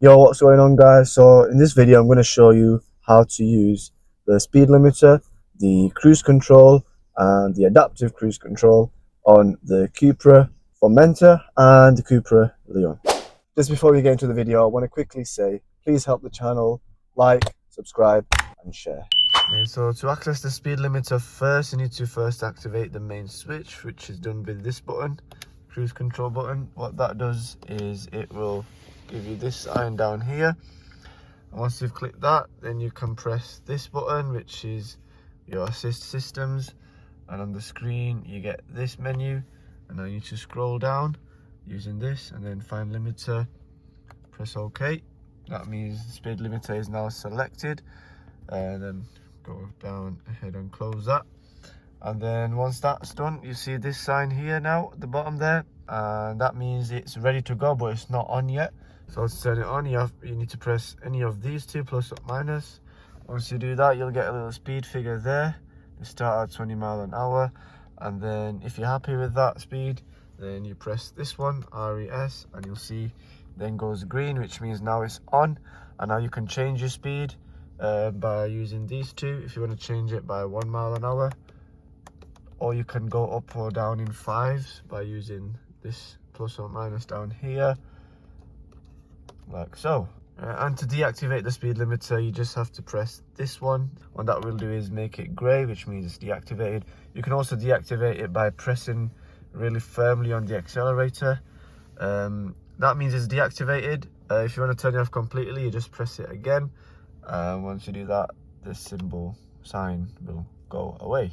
Yo, what's going on, guys? So in this video I'm going to show you how to use the speed limiter, the cruise control and the adaptive cruise control on the Cupra Formentor and the Cupra Leon. Just before we get into the video, I want to quickly say please help the channel, like, subscribe and share. Okay, so to access the speed limiter first, you need to first activate the main switch, which is done with this button, cruise control button. What that does is it will give you this sign down here, and once you've clicked that, then you can press this button, which is your assist systems, and on the screen you get this menu, and now you need to scroll down using this and then find limiter, press OK. That means the speed limiter is now selected, and then go down ahead and close that. And then once that's done, you see this sign here now at the bottom there, and that means it's ready to go, but it's not on yet. So to turn it on, you need to press any of these two, plus or minus. Once you do that, you'll get a little speed figure there. You start at 20 miles an hour, and then if you're happy with that speed, then you press this one, RES, and you'll see then goes green, which means now it's on. And now you can change your speed by using these two if you want to change it by 1 mile an hour, or you can go up or down in fives by using this plus or minus down here, like so. And to deactivate the speed limiter, you just have to press this one. What that will do is make it grey, which means it's deactivated. You can also deactivate it by pressing really firmly on the accelerator. That means it's deactivated. If you want to turn it off completely, you just press it again. Once you do that, this symbol sign will go away.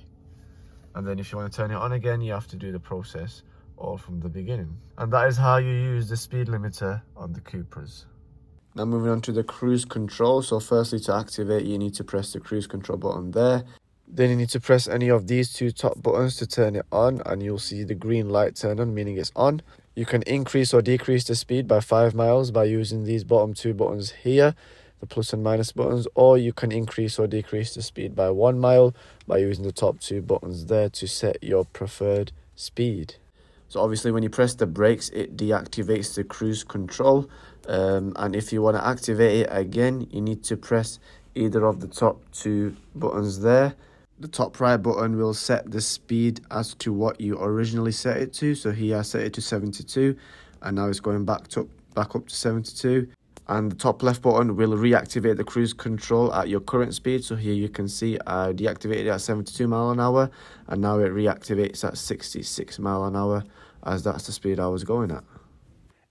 And then if you want to turn it on again, you have to do the process all from the beginning. And that is how you use the speed limiter on the Cupras. Now moving on to the cruise control. So firstly, to activate, you need to press the cruise control button there. Then you need to press any of these two top buttons to turn it on, and you'll see the green light turn on, meaning it's on. You can increase or decrease the speed by 5 miles by using these bottom two buttons here, the plus and minus buttons, or you can increase or decrease the speed by 1 mile by using the top two buttons there to set your preferred speed. So obviously when you press the brakes, it deactivates the cruise control, and if you want to activate it again, you need to press either of the top two buttons there. The top right button will set the speed as to what you originally set it to. So here I set it to 72, and now it's going back up to 72. And the top left button will reactivate the cruise control at your current speed. So here you can see I deactivated it at 72 mile an hour, and now it reactivates at 66 mile an hour, as that's the speed I was going at.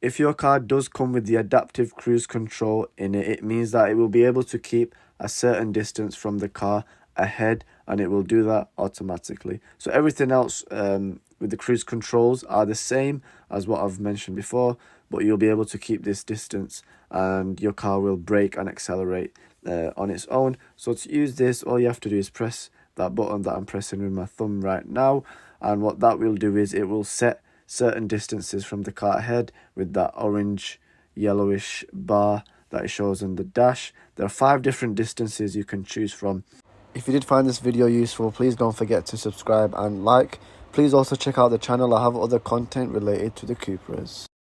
If your car does come with the adaptive cruise control in it, it means that it will be able to keep a certain distance from the car ahead, and it will do that automatically. So everything else with the cruise controls are the same as what I've mentioned before, but you'll be able to keep this distance, and your car will brake and accelerate on its own. So to use this, all you have to do is press that button that I'm pressing with my thumb right now, and what that will do is it will set certain distances from the car ahead with that orange yellowish bar that it shows on the dash. There are 5 different distances you can choose from. If you did find this video useful, please don't forget to subscribe and like. Please also check out the channel. I have other content related to the Cupras.